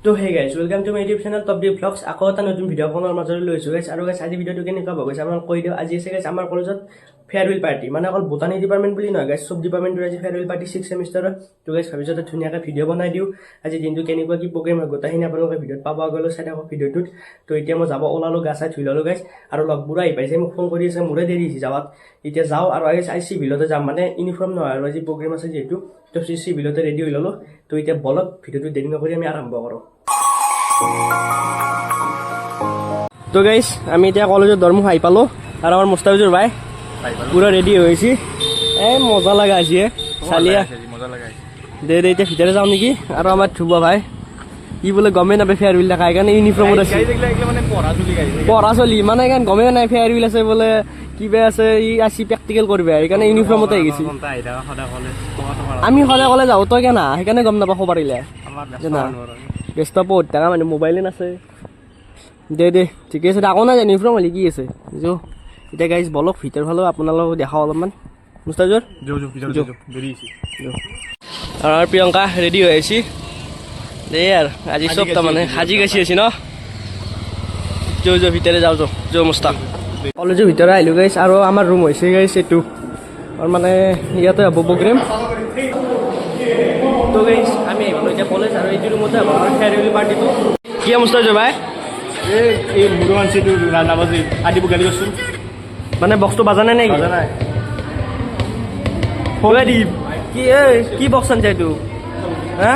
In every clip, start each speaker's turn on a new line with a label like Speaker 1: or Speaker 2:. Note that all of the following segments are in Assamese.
Speaker 1: তো hey guys welcome to my YouTube channel top D blogs. আকৌ এটা নতুন ভিডিঅ' আপোনাৰ মাজলৈ লৈছোঁ গাইজ। আৰু গাইজ আজি ভিডিঅ'টো কেনেকুৱা হ'ব গাইজ আপোনাক কৈ দিওঁ। আজি আছে গাইজ আমাৰ কলেজত ফেয়াৰৱেল পাৰ্টি, মানে অকল বটানী ডিপাৰ্টমেণ্ট বুলি নহয় গাইজ, চব ডিপাৰ্টমেণ্টৰ আজি ফেয়াৰৱেল পাৰ্টি 6th ছেমিষ্টাৰৰ। তো গাইজ ভাবিছোঁ এটা ধুনীয়াকৈ ভিডিঅ' বনাই দিওঁ। আজি দিনটো কেনেকুৱা কি প্ৰগ্ৰেম হয় গোটেইখিনি আপোনালোকে ভিডিঅ'ত পাব, আগলৈ চাই থাকক ভিডিঅ'টোত। তো এতিয়া মই যাব ওলালোঁ, গা চাই ধুই ল'লোঁ গাইজ। আৰু লগবোৰো আহি পাইছে, মোক ফোন কৰি আছে, মোৰে দেৰি হৈছে যাৱাত। এতিয়া যাওঁ আৰু আজি চিভিলতে যাম, মানে ইউনিফৰ্ম নহয় আৰু আজি প্ৰগ্ৰেম আছে যিহেতু। তো চিভিলতে ৰেডি হৈ ল'লোঁ। তো এতিয়া বলক ভিডিঅ'টো দেৰি নকৰি আমি আৰম্ভ কৰোঁ। তো গাইজ আমি এতিয়া কলেজত দৰমুখ আহি পালোঁ আৰু আমাৰ মুস্তাফিজুৰ ভাই পুৰা ৰেডি হৈ গৈছে। মজা লগা হৈছে চালিয়া দে এতিয়া ভিতৰে যাওঁ নেকি। আৰু আমাৰ ধুব ভাই ই বোলে গমেই নাপায় ফেয়াৰৱেল দেখা, সেইকাৰণে ইউনিফৰ্মত আছে পঢ়া চলি, মানে সেইকাৰণে গমেই নাই ফেয়াৰৱেল আছে বোলে, কিবা আছে ই আসি প্ৰেক্টিকেল কৰিব, সেইকাৰণে ইউনিফৰ্মতে আহি গৈছে। আমি সদায় কলেজ যাওঁ, তই কেনা সেইকাৰণে গম নাপাওঁ খবৰ পাৰিলে ব্যস্ত বহুত থকা মানে মোবাইলে নাছে। দে ঠিকে আছে, আকৌ নাই ইউনিফৰ্ম হ'লে কি আছে যো। এতিয়া গাইজ বলক ভিতৰ ফালেও আপোনালোকক দেখাওঁ অলপমান। মুস্তাফিজুৰ আৰু প্ৰিয়ংকা ৰেডি হৈ আহিছে দেই। আৰু আজি চব তাৰমানে সাজি গাচি আছে ন। যো ভিতৰে যাওঁ যো মুস্তাক। কলেজৰ ভিতৰত আহিলোঁ গাইজ, আৰু আমাৰ ৰুম হৈছে গাইজ এইটো, আৰু মানে ইয়াতে হ'ব প্ৰগ্ৰেম। তো গাইজ আমি আহিলোঁ এতিয়া কলেজ, আৰু এইটো ৰুমতে হ'ব আমাৰ ফেয়াৰৱেল পাৰ্টিটো। কি মুস্তাফিজুৰ ভাই
Speaker 2: এই মুৰু আনিছিলো নাবাজি আদি গালি কৰিছোঁ,
Speaker 1: মানে বক্সটো বাজা নাই নেকি?
Speaker 2: বাজা নাই
Speaker 1: কি কি বক্স আনছে এইটো? হা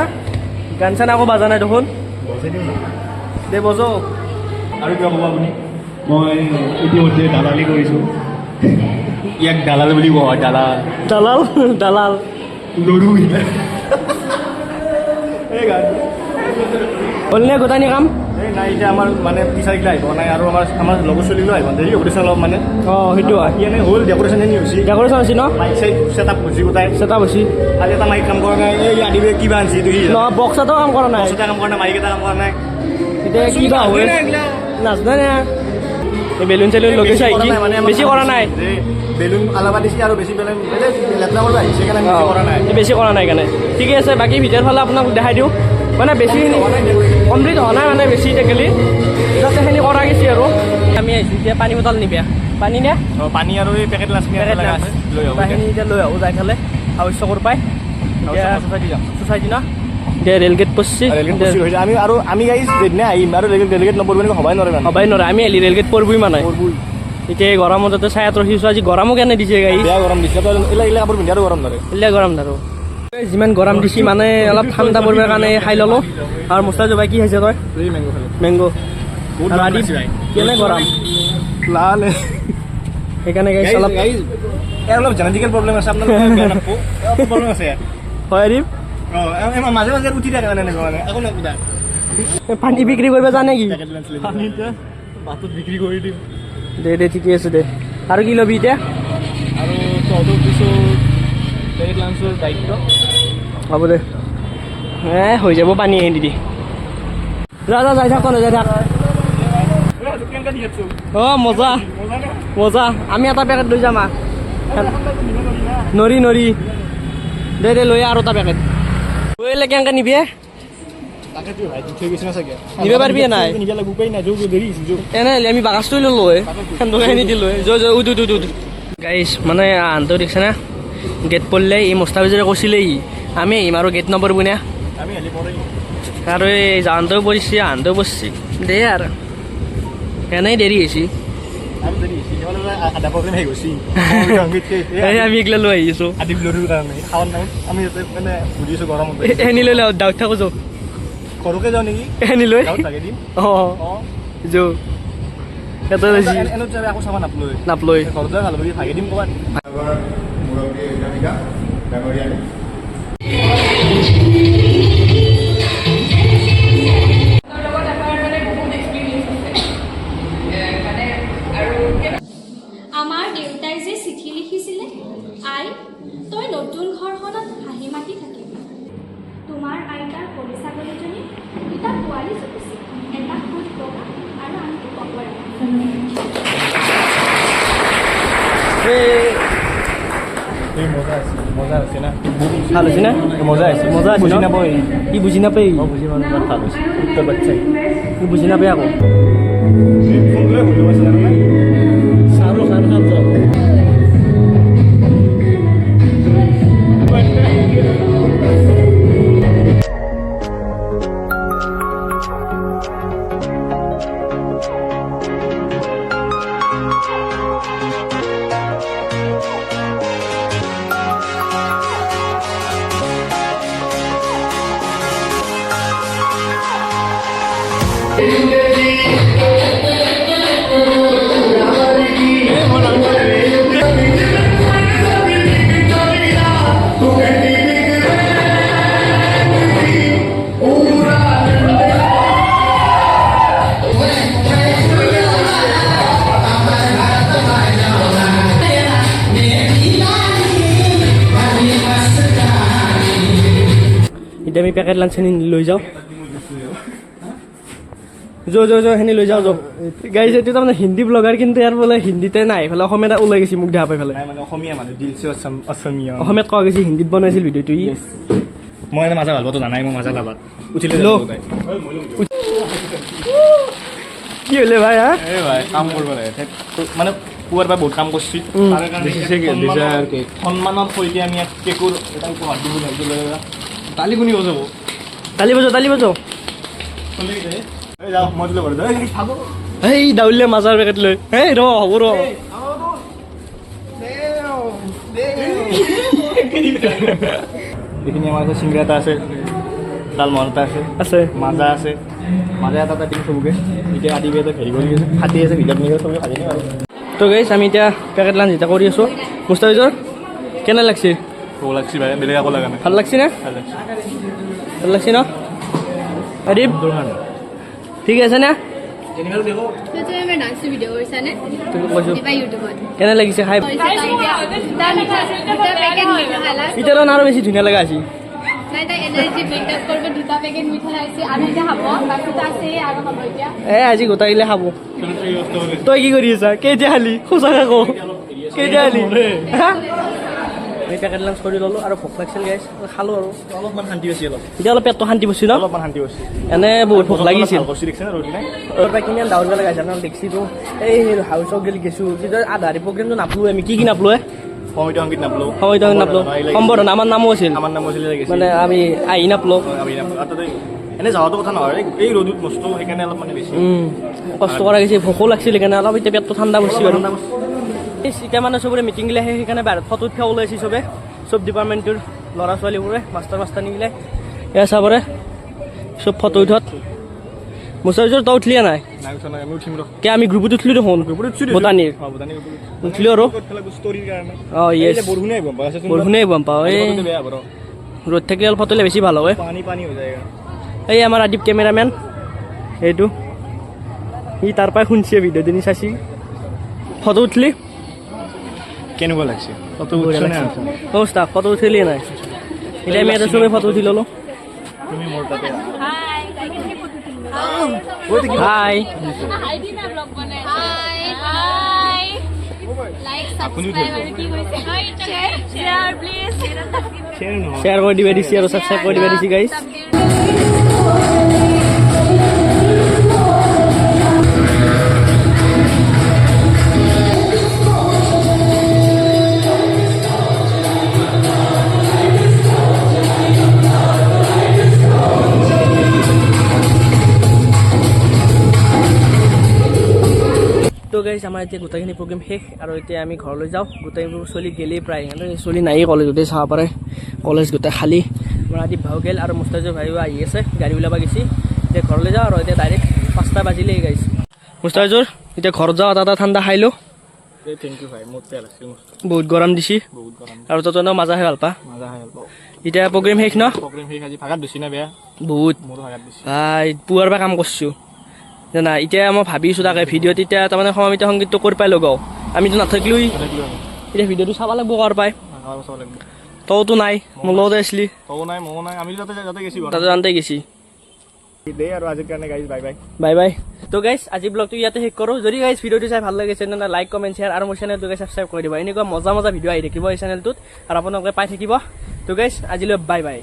Speaker 1: গান চান আকৌ বাজা নাই দেখোন। দে বজো।
Speaker 2: আৰু কিবা ক'ব আপুনি? মই ইতিমধ্যে দালালি কৰিছোঁ, ইয়াক দালাল বুলি কোৱা হয়। দালাল লৰু এই গান
Speaker 1: হ'ল নে গোটানি কাম?
Speaker 2: এই নাই, এতিয়া আমাৰ মানে টিচাৰগিলা আহিব নাই, আৰু আমাৰ লগৰ চলিলেও আহিব দেৰি হ'ব অলপ মানে।
Speaker 1: সেইটো হয়,
Speaker 2: এনে হ'ল ডেক'ৰেশ্যন এনে হৈছে,
Speaker 1: ডেক'ৰেশ্যন হৈছে ন,
Speaker 2: মাইক চাইক ছেটআপ হৈছে গোটাই
Speaker 1: ছেটআপ হৈছে।
Speaker 2: আজি এটা মাইক কাম কৰা নাই, এই আদিবে কিবা আনিছে
Speaker 1: বক্স এটাও কাম কৰা নাই,
Speaker 2: এটা কাম কৰা নাই, মাইক এটা কাম কৰা নাই।
Speaker 1: এতিয়া কিবা হয় নাজানে নে। এই বেলুন চেলুন লগাইছে কি বেছি কৰা নাই,
Speaker 2: বেলুন আলাবা দিছে আৰু বেছি বেলুন লেতৰা কৰিব আহিছে কাৰণে বেছি কৰা নাই,
Speaker 1: বেছি কৰা নাই কাৰণে ঠিকে আছে। বাকী ভিতৰৰ ফালে আপোনাক দেখাই দিওঁ, মানে বেছি কমপ্লিট হোৱা নাই, মানে বেছি টেকেলি যাতেখিনি কৰা গৈছে। আৰু আমি আহিছোঁ এতিয়া পানী বটল নিবিয়া, পানী নে
Speaker 2: পানী আৰু এই পেকেট লাষ্ট লৈ আহোঁ,
Speaker 1: এতিয়া লৈ আহোঁ যাই পেলাই আৱশ্যকৰ পাই চচাইটি ন। এতিয়া ৰেলগেট পড়ছি,
Speaker 2: আমি গাইজ যেদিনা আহিম আৰু ৰেলগেট নপৰিব এনেকৈ হ'বাই নোৱাৰে
Speaker 1: আমি আহিলি ৰেলগেট পৰবই মানে। এতিয়া গৰমত চায়াত ৰখিছোঁ, আজি গৰমো কেনে দিছে গাই,
Speaker 2: বেয়া গৰম দিছে, কাপোৰ পিন্ধি আৰু গৰম ধৰে,
Speaker 1: গৰম ধৰো। যিমান গৰম দিছে মানে অলপ ঠাণ্ডা পৰিবৰ কাৰণে খাই ল'লোঁ। আৰু মুস্তাফিজুৰ ভাই কি খাইছে তই? মেংগ কেনে গৰম
Speaker 2: লাল
Speaker 1: সেইকাৰণে গাইছ অলপ
Speaker 2: অলপ জেনেটিকেল প্ৰব্লেম আছে আপোনাৰ প্ৰব্লেম আছে
Speaker 1: হয় আৰিফ।
Speaker 2: মাজে মাজে উঠি থাকে মানে এনেকুৱা মানে একো নাই
Speaker 1: পানী বিক্ৰী কৰিব জানে কি?
Speaker 2: বাটত বিক্ৰী কৰি দিম।
Speaker 1: দে ঠিকে আছে দে। আৰু কি ল'বি এতিয়া?
Speaker 2: আৰু তহঁতক দিছোঁ পেকেট লাঞ্চৰ দায়িত্ব।
Speaker 1: হ'ব দে, হৈ যাব পানী আহি দি যা যাই থাক যাই থাক। মজা আমি এটা পেকেট লৈ যাম। নৰি দে লৈ আৰু এটা পেকেট লৈ কেনেকৈ নিবি? নিব পাৰিবি নাই? এনে আমি বাগাজটো ল'লোঁ নিদিলোঁ। গাইজ মানে আনটো দেখিছে না, গেট পড়লে এই মুস্তাফিজুৰে কৈছিলে আমি আহিম আৰু গেট নপৰিব না, আৰু এই জানটোও পৰিছে আনটোও পৰিছে দে। আৰু এনেই দেৰি হৈছে, আমি এইগিলা লৈ আহিছোঁ এনি লৈ ডাউট থাকোঁ যো
Speaker 2: ঘৰকে যাওঁ নেকি
Speaker 1: এনি লৈ যো
Speaker 2: আকৌ চাবা
Speaker 1: নাপলৈ
Speaker 2: ঘৰতে ভাল বুলি ভাগি দিম ক'ৰবাত।
Speaker 3: আমাৰ দেউতাই যে চিঠি লিখিছিলে, আই তই নতুন ঘৰখনত হাঁহি মাতি থাকিবি। তোমাৰ আইতাৰ কলি ছাগলীজনী দুটা পোৱালি জগিছে, এটা ফুট বগা আৰু আনটো ককৰা।
Speaker 2: মজা আছে না
Speaker 1: ভাল হৈছে না
Speaker 2: মজা আছে
Speaker 1: মজা আছে
Speaker 2: বুজি
Speaker 1: ন?
Speaker 2: নাপায়
Speaker 1: ই বুজি নাপায়
Speaker 2: বুজি মানে ভাল হৈছে উত্তৰ বাচ্চাই
Speaker 1: ই বুজি নাপায় আকৌ
Speaker 2: ফোনটোৱে বুজি পাইছে না
Speaker 1: চাৰু খান খান যাওঁ এতিয়া আমি পেকেট লাঞ্চ লৈ যাওঁ সেনে লৈ যাওঁ গাইজ এইটো তাৰমানে হিন্দী ব্লগাৰ কিন্তু ইয়াৰ বোলে হিন্দীতে নাই এইফালে অসমীয়াত ওলাই গৈছে মোক দেখা পাই পেলাই
Speaker 2: মানে অসমীয়া মানুহ দিলছে অসমীয়া
Speaker 1: অসমীয়াত কোৱা গৈছে হিন্দীত বনাইছিল ভিডিঅ'টো ই
Speaker 2: মই এনে মাজা ভাল পাতো জানাই মই মাজা লাভাত উঠিলে
Speaker 1: ল। কি হ'লে ভাই হা
Speaker 2: এই ভাই কাম কৰিব লাগে মানে পুৱাৰ পৰা বহুত কাম কৰিছি তাৰে কাৰণে সন্মানৰ সৈতে আমি কেকৰ এটা উপহাৰ দিব লাগিব তালি কোনি বজাব
Speaker 1: তালি বজাওঁ
Speaker 2: এই যাওঁ মই দিলে বাৰু এই খাব
Speaker 1: এই দাউলিলে মাজাৰ পেকেট লৈ এই ৰ হ'ব ৰ
Speaker 2: এইখিনি আমাৰ আছে চিংৰা এটা আছে ডালমহল এটা আছে
Speaker 1: আছে
Speaker 2: মাজা আছে মাজা এটা দিম চবকে এতিয়া আদি এটা হেৰি কৰি আছে ফাটি আছে ভিতৰত নিলে চবে খালি নি আৰু
Speaker 1: তো গাইছ আমি এতিয়া পেকেট লাঞ্চ এতিয়া কৰি আছোঁ মুস্তাফিজৰ কেনে লাগছে
Speaker 2: ভোক লাগছি ভাই বেলেগ একো লগা নাই
Speaker 1: ভাল লাগছে না
Speaker 2: ভাল লাগছি
Speaker 1: ভাল লাগছে ন আদিব ঠিক আছে না
Speaker 4: তুমি মই ডান্স ভিডিঅ' কৰিছানে
Speaker 1: তুমি কৈছোঁ
Speaker 4: এইবাৰ ইউটিউবত
Speaker 1: কেনে লাগিছে খাই এতিয়াতো আৰু বেছি ধুনীয়া লগা আছে
Speaker 4: নাই তাই এনাৰ্জি বিল্ড আপ কৰিব দুটা পেকেট মিঠা লাগিছে আৰু এতিয়া খাব বাকীটো আছে আৰু খাব এতিয়া
Speaker 1: আজি গোটাইলে খাব তই কি কৰি আছা কেতিয়া খালি সঁচাকৈ কওঁ কেতিয়া খালি আমি পেকেট লাঞ্চ কৰি ল'লোঁ আৰু ভোক লাগিছিল গাইছ খালোঁ আৰু
Speaker 2: অলপমান শান্তি হৈছে অলপ
Speaker 1: এতিয়া অলপ পেটটো শান্তি পাইছোঁ ন
Speaker 2: অলপমান শান্তি হৈছে
Speaker 1: এনে বহুত ভোক লাগিছিল
Speaker 2: কৰিছি দেখিছে না ৰ'দ নাই
Speaker 1: পৰা কিমান ডাউৰ বেলা গাইছে আপোনাৰ দেখিছিতো এই হাউচত গেলি গেছোঁ কিন্তু আধা প্ৰগ্ৰেমটো নাপলোঁ আমি কি নাপলোঁ
Speaker 2: সময়টো সংগীত নাপলো
Speaker 1: সময়টো নাপলোঁ সম্বৰ্ধনা আমাৰ নামো আছিল
Speaker 2: আমাৰ নাম আছিলে লাগিছে
Speaker 1: মানে আমি আহি নাপলোঁ
Speaker 2: আমি নাপলো আৰু তাতে এনে যাওয়াটো কথা নহয় এই ৰ'দত মস্ত সেইকাৰণে অলপ মানে বেছি
Speaker 1: কষ্ট কৰা গৈছে ভোকো লাগিছিল সেইকাৰণে অলপ এতিয়া পেটটো ঠাণ্ডা পৰিছে বাৰু এতিয়া মানে চবৰে মিটিং গিলা আহে সেইকাৰণে বাহিৰত ফটো উঠিব ওলাইছে চবে চব ডিপাৰ্টমেণ্টটোৰ ল'ৰা ছোৱালীবোৰে মাষ্টাৰ মাষ্টাৰনিগিলাই এয়া চাবৰে চব ফটো উঠত মুস্তাফিজৰ তই উঠলিয়া নাই
Speaker 2: নাই উঠা নাই আমি উঠিম ৰ
Speaker 1: কে আমি গ্ৰুপত উঠলোঁ দেখোন বটানীৰ
Speaker 2: ভূটানী
Speaker 1: উঠলোঁ আৰু
Speaker 2: ষ্টৰীৰ কাৰণে
Speaker 1: অঁ য়েছ
Speaker 2: বৰষুণে গম পাই আছে
Speaker 1: বৰষুণে গম পাওঁ এই
Speaker 2: বেয়া বাৰু
Speaker 1: ৰ'দ থাকিলে অলপ ফটো বেছি ভাল হয়
Speaker 2: পানী পানী হৈ যায়
Speaker 1: এই আমাৰ আদিব কেমেৰামেন এইটো সি তাৰ পৰাই শুনছে ভিডিঅ' দিনি চাইছি ফটো উঠলি
Speaker 2: কেনেকুৱা লাগিছে ফটো
Speaker 1: অঁ ষ্টাফ ফটো উঠিলি নাই এতিয়া আমি এটা চবেই ফটো উঠি ল'লোঁ
Speaker 2: তুমি মোৰ তাতে
Speaker 1: হাই শ্বেয়াৰ কৰি দিবা দিছি আৰু ছাবস্ক্ৰাইব কৰি দিবা দিছি গাইছ তো গাইছ আমাৰ এতিয়া গোটেইখিনি প্ৰগ্ৰেম শেষ আৰু এতিয়া আমি ঘৰলৈ যাওঁ গোটেইবোৰ চলি গেলেই প্ৰায় চলি নায়েই কলেজতে চাব পাৰে কলেজ গোটেই খালী আমাৰ আদিব ভাও গেল আৰু মুস্তাফিজৰ ভাইও আহি আছে গাড়ী ওলাব গৈছে এতিয়া ঘৰলৈ যাওঁ আৰু এতিয়া ডাইৰেক্ট 5টা বাজিলেই গাইছ মুস্তাফিজৰ এতিয়া ঘৰত যাওঁ এটা ঠাণ্ডা খাই লওঁ
Speaker 2: থেংক ইউ ভাই মোৰ তেল আছিল
Speaker 1: বহুত গৰম দিছি
Speaker 2: বহুত গৰম
Speaker 1: আৰু তই মাজা খাই ভাল পা
Speaker 2: মজা হয়
Speaker 1: এতিয়া প্ৰগ্ৰেম শেষ ন
Speaker 2: প্ৰগ্ৰেম শেষ আজি ভাগাত বেছি না বেয়া
Speaker 1: বহুত
Speaker 2: মোৰো ভাগাত বেছি
Speaker 1: ভাই পুৱাৰ পৰা কাম কৰিছোঁ জানা এতিয়া মই ভাবিছোঁ তাকে ভিডিঅ'ত এতিয়া তাৰমানে সমামিত সংগীতটো কৰি পাই লগাওঁ আমিতো নাথাকিলোঁ এতিয়া ভিডিঅ'টো চাব লাগিব কৰ পাই তইতো নাই মোৰ লগতে আছিলি
Speaker 2: তও নাই ময়ো নাই আমি যাতে যাতে গেছি
Speaker 1: তাতে জানতে গেছি
Speaker 2: দে আৰু আজিৰ কাৰণে guys bye bye
Speaker 1: bye bye তো গাইজ আজি ব্লগটো ইয়াতে শেষ কৰোঁ যদি গাইজ ভিডিঅ'টো চাই ভাল লাগে চেনেলটো লাইক কমেণ্ট শ্বেয়াৰ আৰু মোৰ চেনেলটোকে ছাবস্ক্ৰাইব কৰি দিব এনেকুৱা মজা মজা ভিডিঅ' আহি থাকিব এই চেনেলটোত আৰু আপোনালোকে পাই থাকিব তো গাইজ আজিলৈ বাই বাই